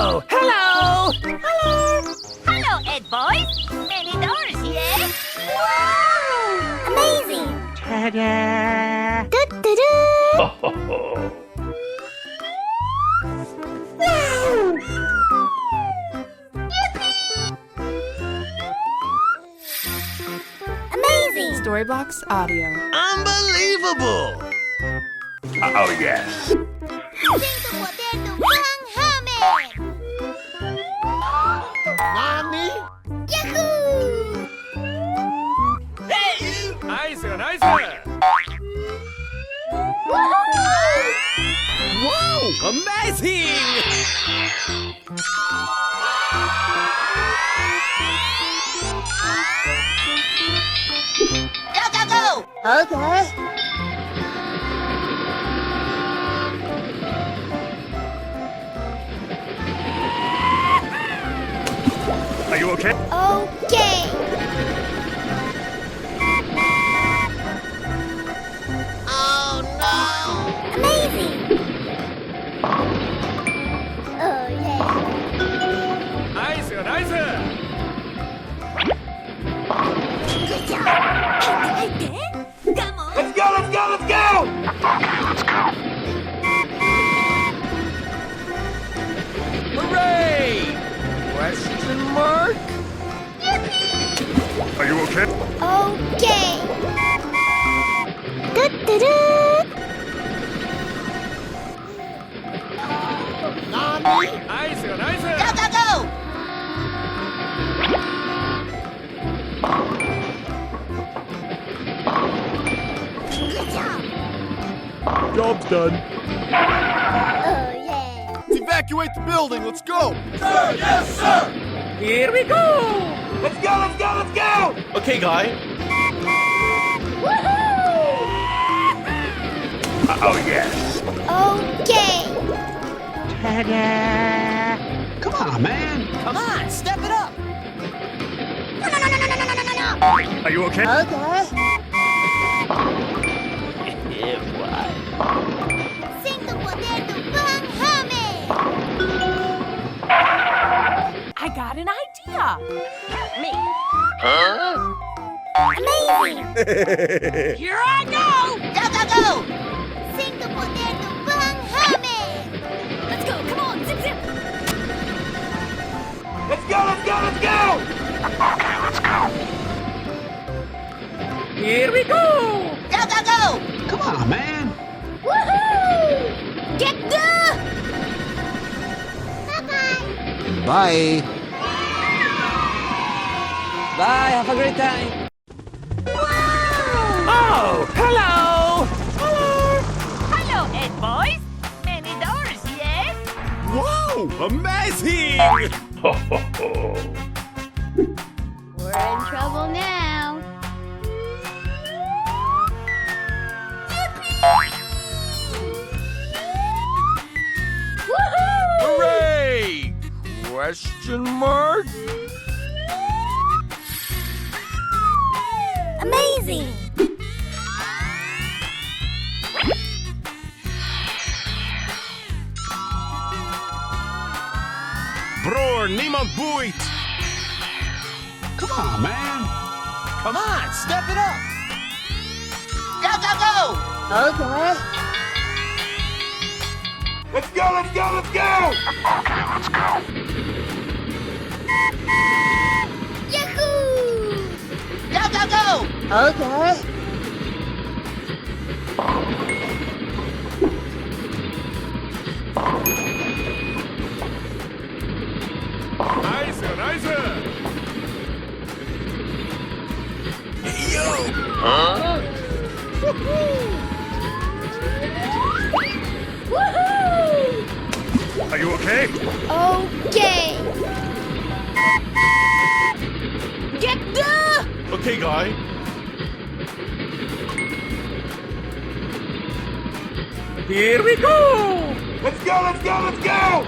Oh, hello! Hello, Ed boys. Many doors here. Wow! Amazing! Ta-da! Do-do-do! Amazing! Storybox Audio. Unbelievable! Oh, yes. Cinco poder do Van Hammer! Nani? Yahoo! Hey, you! Nice, nice! Wow! Amazing! Go, go, go. Okay. Are you okay? Okay. Oh no. Amazing! Oh yeah. Nice, nice! Good job! Come on! Let's go, let's go, let's go! Hooray! Question mark? Are you okay? Okay. Do-do-do. Nice, nice! Go, go, go. Good job! Job's done. Oh yeah. Evacuate the building, let's go! Sir, yes, sir! Here we go! Let's go, let's go, let's go! Okay, guy. Oh, yes. Okay. Ta-da! Come on, man! Come on, step it up. No. Are you okay? Okay. Yeah, boy. Cinco poder do Van Hammer! I got an idea. Me. Amazing! Here I go. Go, go, go. Cinco poder do Van Hammer! Let's go. Come on, zip, zip. Let's go, let's go, let's go! Okay, let's go. Here we go! Go, go, go. Come on, man! Woohoo! Get the... Bye-bye! Bye! Bye, have a great time. Oh, hello! Hello, Ed boys. Many doors here. Wow, amazing! We're in trouble now. Woohoo! Hooray! Question mark? Amazing! Broer, niemand boeit! Come on, man! Come on, step it up! Go, go, go. Okay. Let's go, let's go, let's go! Okay, let's go. Yahoo! Go, go, go. Okay. Nice, nice! Hey, yo! Woohoo! Are you okay? Okay. Get the... Okay, guy. Here we go! Let's go, let's go, let's go!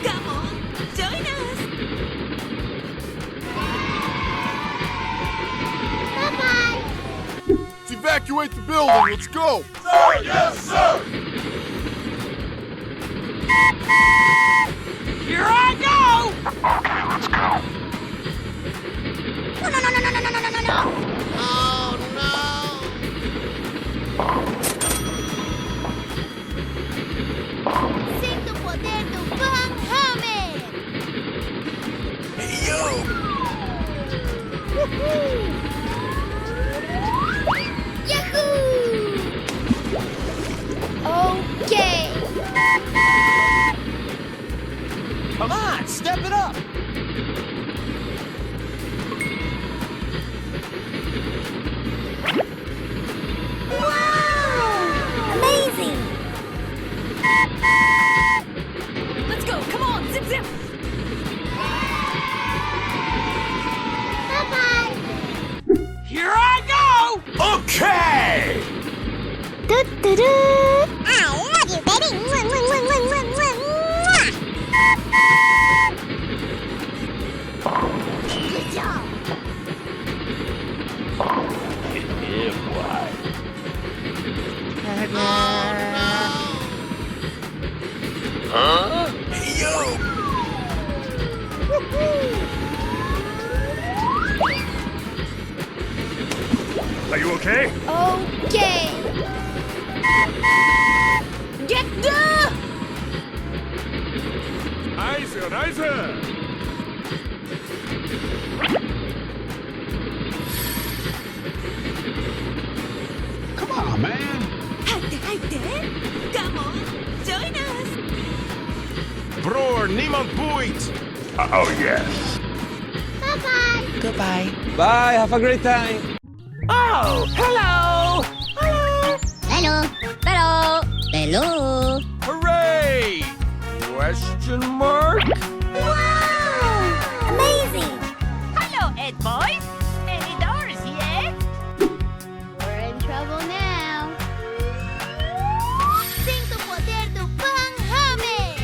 Come on, join us. Bye-bye. Let's evacuate the building, let's go! Sir, yes, sir! Here I go! No. Oh no. Siento o poder do Van Hammer. Hey, yo! Yahoo! Okay. Come on, step it up! Wow! Amazing. Let's go. Come on. Zip, zip. Bye-bye. Here I go! Okay! Do-do-do. I love you, baby. Mwah, mwah, mwah, mwah, mwah, mwah, mwah. Good job. Yeah, boy. Huh? Hey, yo! Are you okay? Okay. Get the. Nice, nice! Come on, man. 入って入って。Come on. Join us. Broer, niemand boeit! Oh, yes. Bye-bye. Goodbye. Bye, have a great time. Oh, hello! Hello. Hello. Hello. Hooray! Question mark? Wow! Amazing. Hello, Ed boys. Any doors yet? We're in trouble now. Siento o poder do Van Hammer.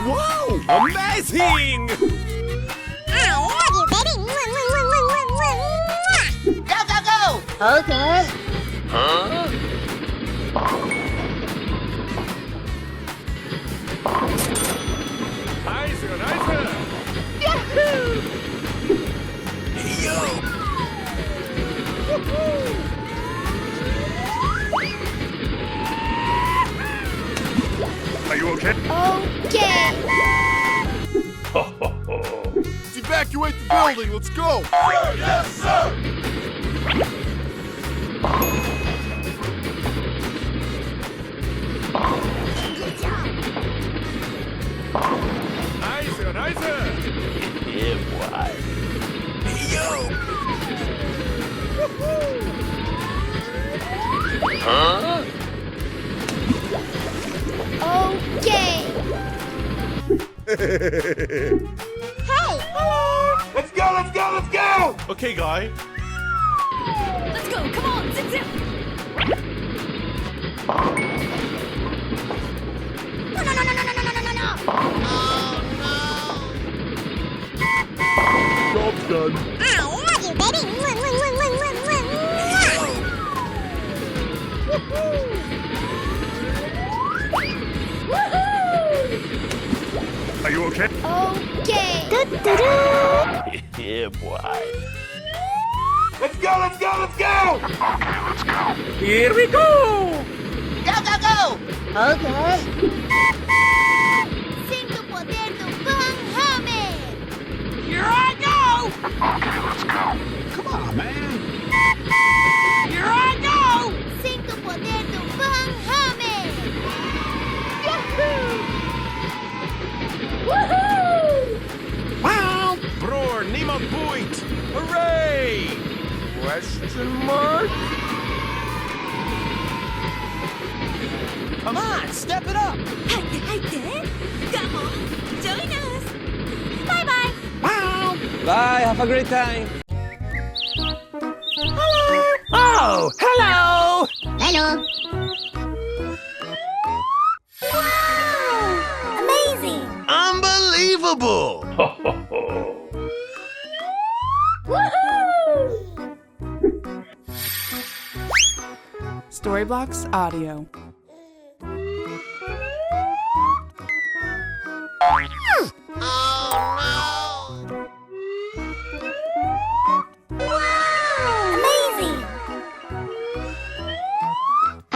Wow! Amazing! I love you, baby. Mwah, mwah, mwah, mwah, mwah, mwah, mwah. Go, go, go! Okay. Huh? Nice, nice! Yahoo! Hey, yo! Are you okay? Okay. Let's evacuate the building. Let's go. Yes, sir. Good job. Nice, nice. Yeah, boy. Hey, yo. Huh? Okay. Hey. Hello. Let's go, let's go, let's go. Okay, guy. Let's go. Come on. Zip, zip. No, no, no, no, no, no, no, no, no, no. Oh, Job's done. no. I love you, baby. Mwah, mwah, mwah, mwah, mwah, mwah, mwah. Are you okay? Okay. Do-do-do. Yeah, boy. Let's go, let's go, let's go. Here we go. Go, go, go. Okay. Siento o poder do Van Hammer. Here I go. Come on, man. Here I go. Siento o poder do Van Hammer. Yahoo! Woohoo! Wow! Broer, niemand boeit. Hooray! Question mark? Come on, step it up. 入って入って。Come on. Join us. Bye bye. Bye, have a great time. Oh, hello. Hello. Wow! Amazing! Unbelievable. Woohoo! Storyblocks Audio.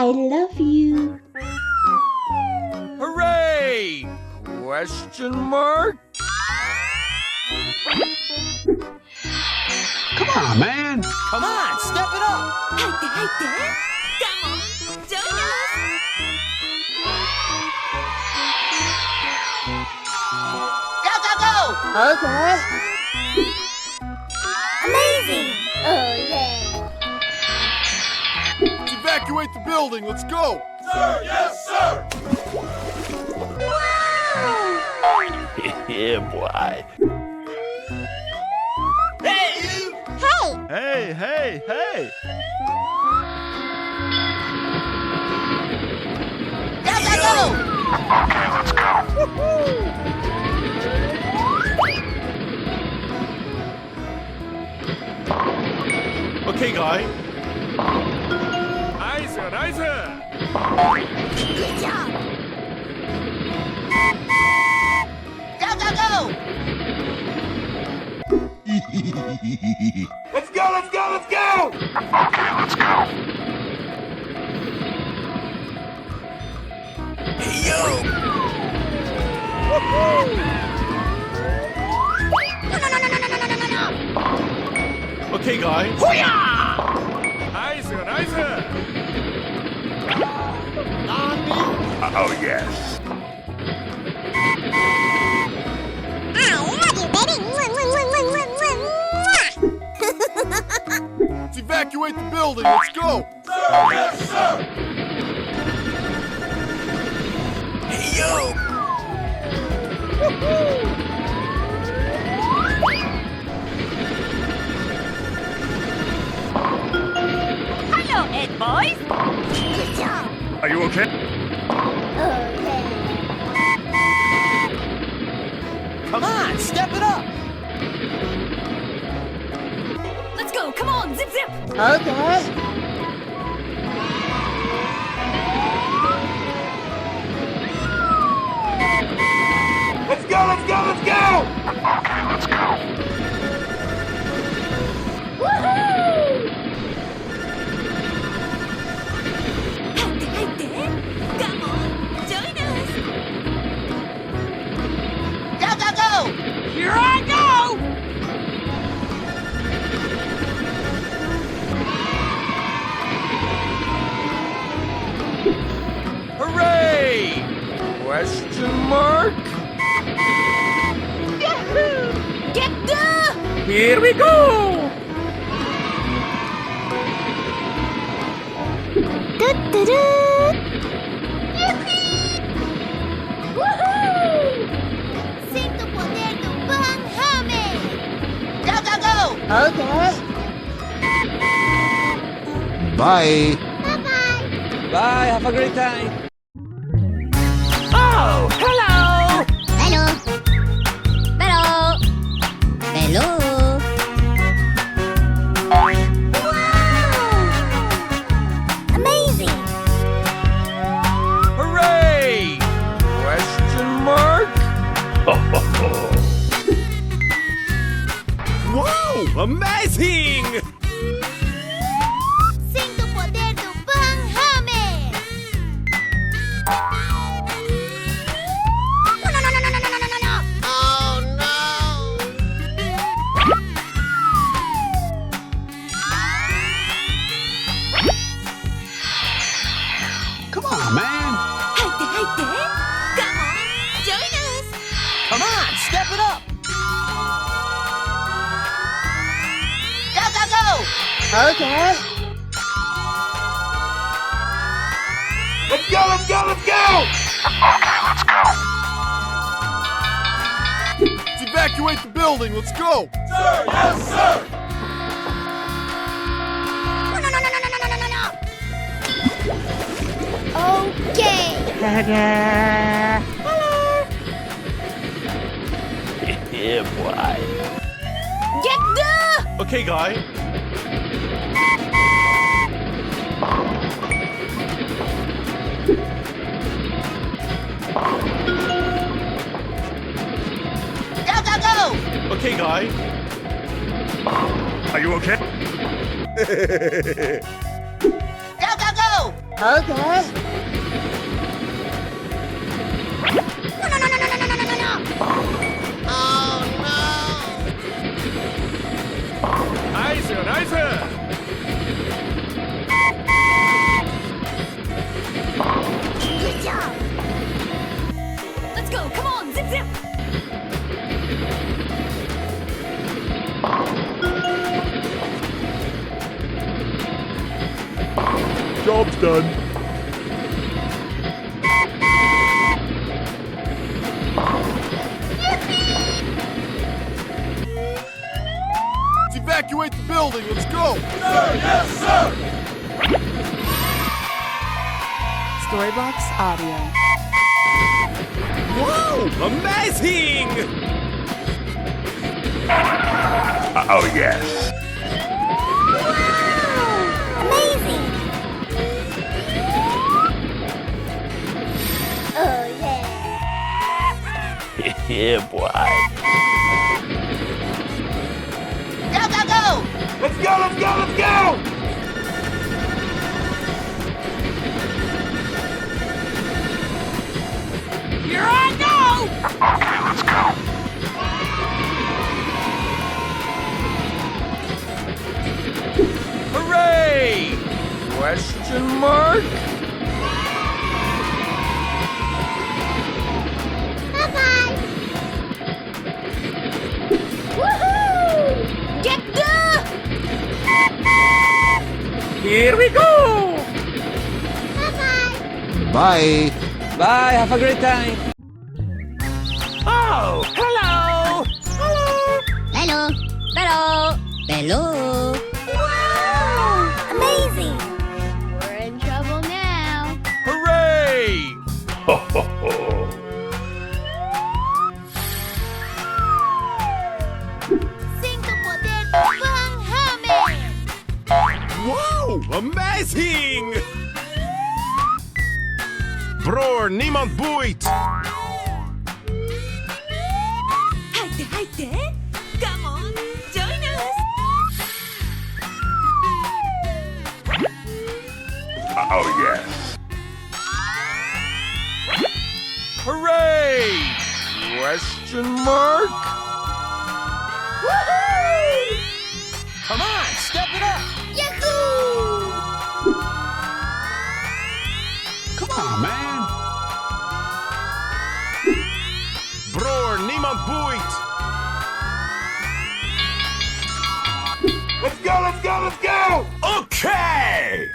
I love you. Hooray! Question mark? Come on, man. Come on, step it up! 入って入って。Come on, join us. Go, go, go! Okay. Amazing. Oh yeah. Let's evacuate the building, let's go! Sir, yes, sir! Yeah, boy. Hey. Hey, hey, hey! Go, go, go! Okay, guy. Nice, nice! Good job. Go, go, go! Let's go, let's go, let's go! Okay, let's go. Hey, yo! Okay, guy. Nice, nice! Oh, yes. I love you, baby. Let's evacuate the building, let's go! Sir, yes, sir! Hey, yo! Hello, Ed boys. Good job. Are you okay? Come on, step it up! Let's go. Come on, zip zip. Okay. Let's go, let's go, let's go! Okay, let's go.入って入って。Come on, join us. Go, go, go! Here I go. Hooray! Question mark? Get the. Here we go! Siento poder do Van Hammer. Go, go, go! Okay. Bye. Bye, have a great time. Oh, hello. Hello. Hello. Hello. Amazing. Hooray! Question mark? Wow! Amazing! Siento poder do Van Hammer. Oh, no! Come on, man. 入って入って。Come on, join us. Come on, step it up! Go, go, go! Okay. Let's go, let's go, let's go! Okay, let's go. Let's evacuate the building, let's go! Sir, yes, sir! Okay. Yeah, boy. Get the. Okay, guy. Go, go, go! Okay, guy. Are you okay? Go, go, go! Okay. Nice, nice. Good job. Let's go. Come on, zip zip. Job's done. Let's evacuate the building. Let's go. Storybox Audio. Wow, amazing! Oh, yes. Amazing. Oh, yeah. Yeah, boy. Go, go, go! Let's go, let's go, let's go! Here I go. Okay, let's go. Hooray! Question mark? Bye-bye. Woohoo! Get good! Here we go! Bye-bye. Bye. Bye, have a great time. Oh, hello! Hello. Hello. Hello. Wow! Amazing. We're in trouble now. Hooray! Ho, ho, ho. Cinco poder Van Hamen. Wow, amazing! Bror, niemand boeit! Haydi. Come on, join us. Oh, yes. Hooray! Question mark? Woohoo! Come on, step it up! Yahoo! Come on, man. Bror, niemand boeit! Let's go, let's go, let's go! Okay!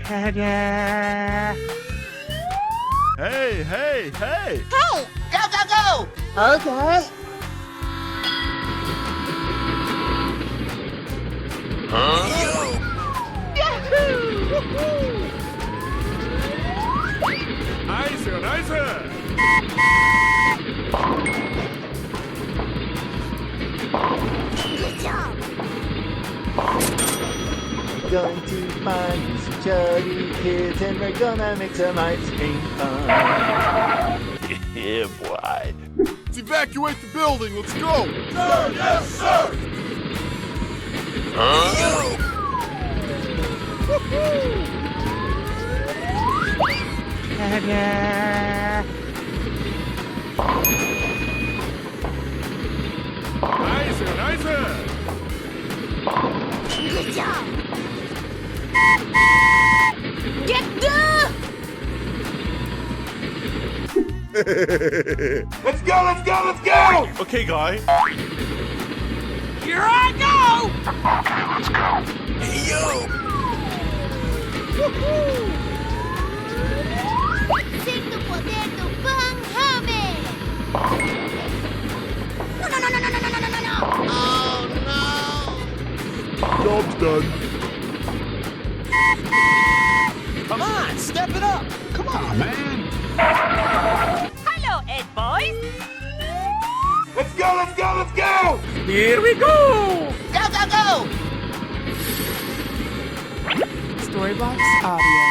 Ta-da! Hey, hey, hey! Hey! Go, go, go! Okay. Nice, nice! Good job! Going to find some chubby kids and we're gonna make some ice cream fun. Yeah, boy! Let's evacuate the building. Let's go. Nice, nice! Good job! Get good! Let's go, let's go, let's go! Okay, guy. Here I go. Okay, let's go. Hey, yo! Cinco poder do Van Hamen! No! Job's done. Come on, step it up! Come on, man. Hello, Ed boys. Let's go, let's go, let's go! Here we go! Go, go, go! Storybox Audio.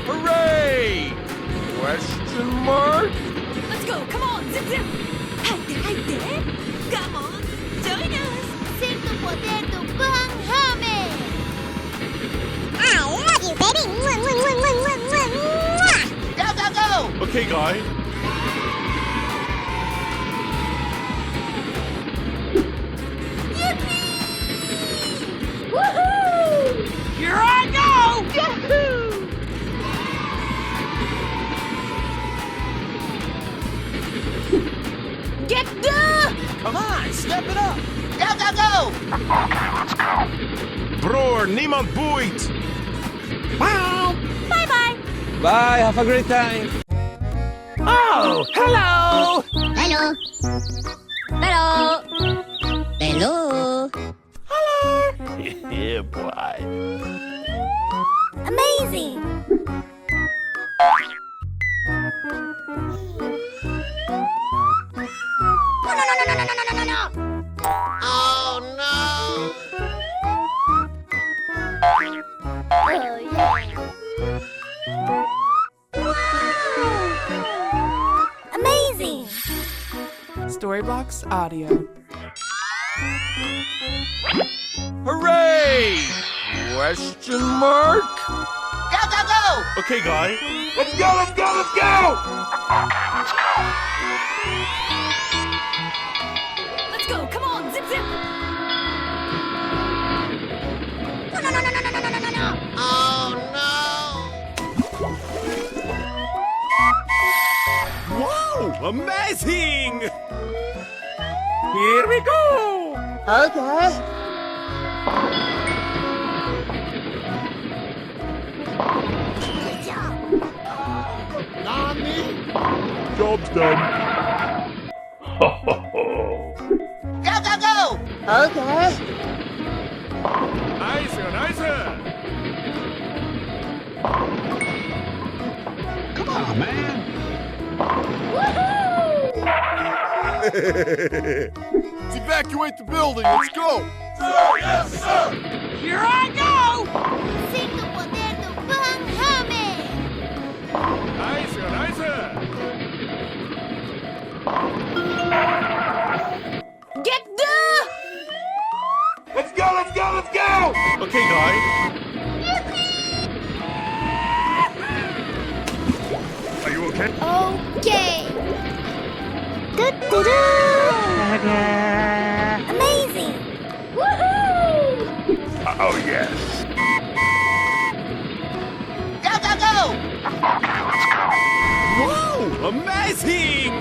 Hooray! Question mark? Let's go. Come on, zip zip. Haydi. Come on, Okay, guy. Here I go! Yahoo! Get the! Come on, step it up. Go, go, go. Broer, niemand boeit. Bye-bye! Bye, have a great time. Oh, hello! Hello. Hello. Hello. Yeah, boy. Amazing. Amazing. Storybox Audio. Hooray! Question mark? Go, go, go. Okay, guy. Let's go, let's go, let's go! Let's go, come on, zip zip! Wow, amazing! Here we go! Okay. Job's done. Ho, ho, ho. Go, go, go. Okay. Nicer, nicer. Come on, man. Let's evacuate the building. Let's go. Here I go! Cinco poder do Van Hamme. Nicer, nicer. Get the! Let's go, let's go, let's go! Okay, guy. Are you okay? Okay. Do-do-do. Amazing. Woohoo! Oh, yes. Go, go, go. Wow, amazing!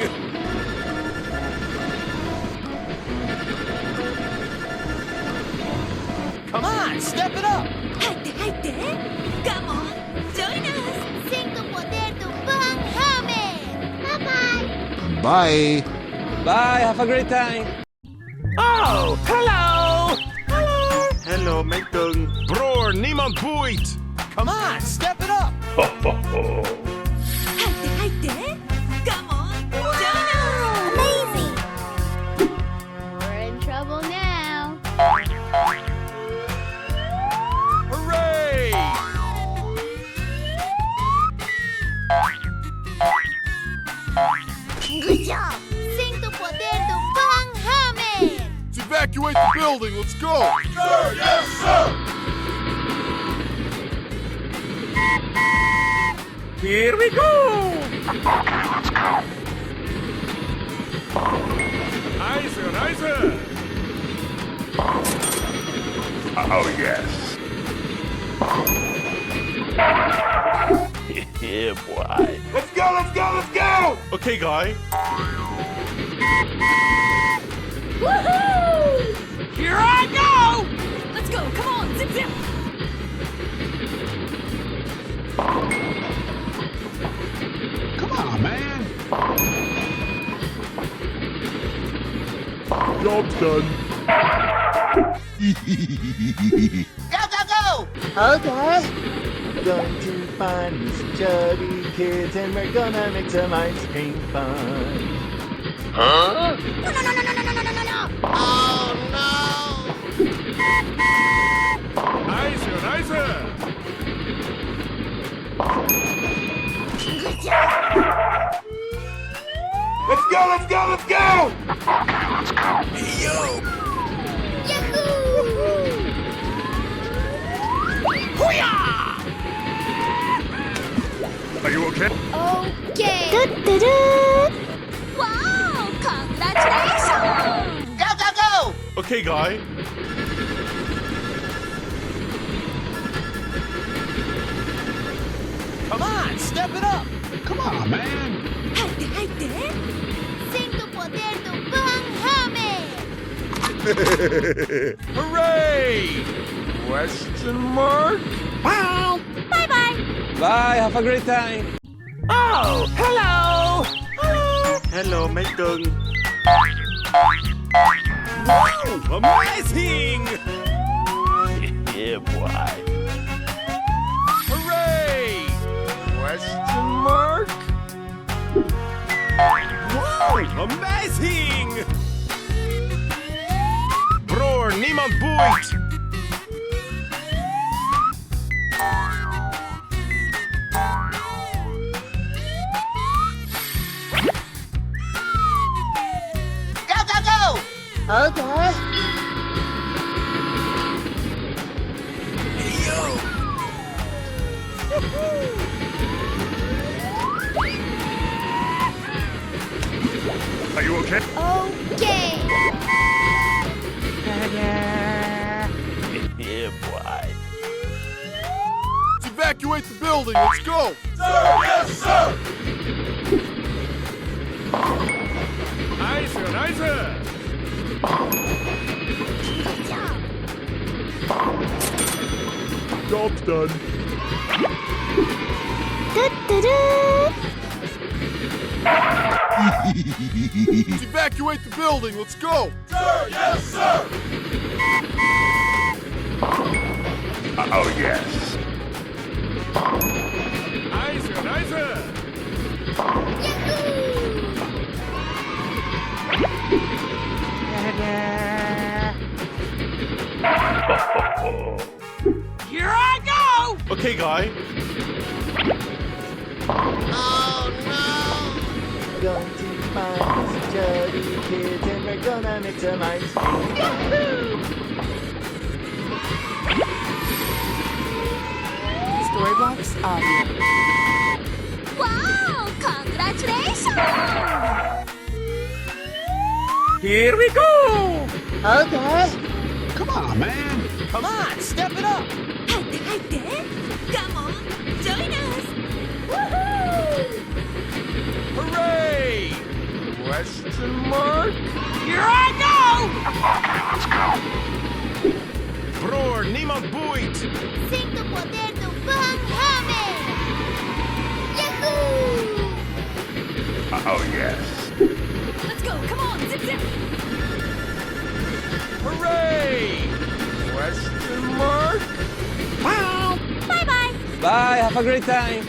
Come on, step it up. 入って入って Come on, join us! Cinco poder do Van Hamme. Bye-bye. Bye. Bye, have a great time. Oh, hello! Hello, Megan. Broer, niemand boeit. Come on, step it up. Ho, ho, ho. 入って入って Come on, join us! Amazing. We're in trouble now. Hooray! Good job. Cinco poder do Van Hamme. Let's evacuate the building. Let's go. Here we go! Nicer, nicer. Oh, yes. Yeah, boy. Let's go, let's go, let's go! Okay, guy. Woohoo! Here I go! Let's go, come on, zip zip! Come on, man. Job's done. Go, go, go. Okay. Going to find these chubby kids and we're gonna make some ice cream fun. Huh? Oh, no. Nicer, nicer. Let's go, let's go, let's go! Are you okay? Okay. Okay, guy. Come on, step it up. Come on, man. 入って入ってセントポテトバンハーメ Hooray! Question mark? Bye bye. Bye, have a great time. Oh, hello! Hello ไม่ตึง Wow, amazing! Yeah, boy. Hooray! Question mark? Wow, amazing! Bror, niemand boeit! Go, go, go! Okay. Are you okay? Okay. Yeah, boy. Let's evacuate the building. Let's go. Nice, nice! Job's done. Let's evacuate the building. Let's go. Oh, yes. Nice, nice! Here I go. Okay, guy. Oh, Going to find these chubby kids and we're gonna make some ice cream. Storybox Audio. Wow! Congratulations! Here we go! Okay. come on, man. Come on, step it up. 入って入って Come on! Join us! Woohoo! Hooray! Question mark? Here I go! Bror, niemand boeit! Cinco potato bang hame! Yahoo! Oh, yes. Let's go! Come on! Zip zip! Hooray! Question mark? Bye bye! Bye, have a great time.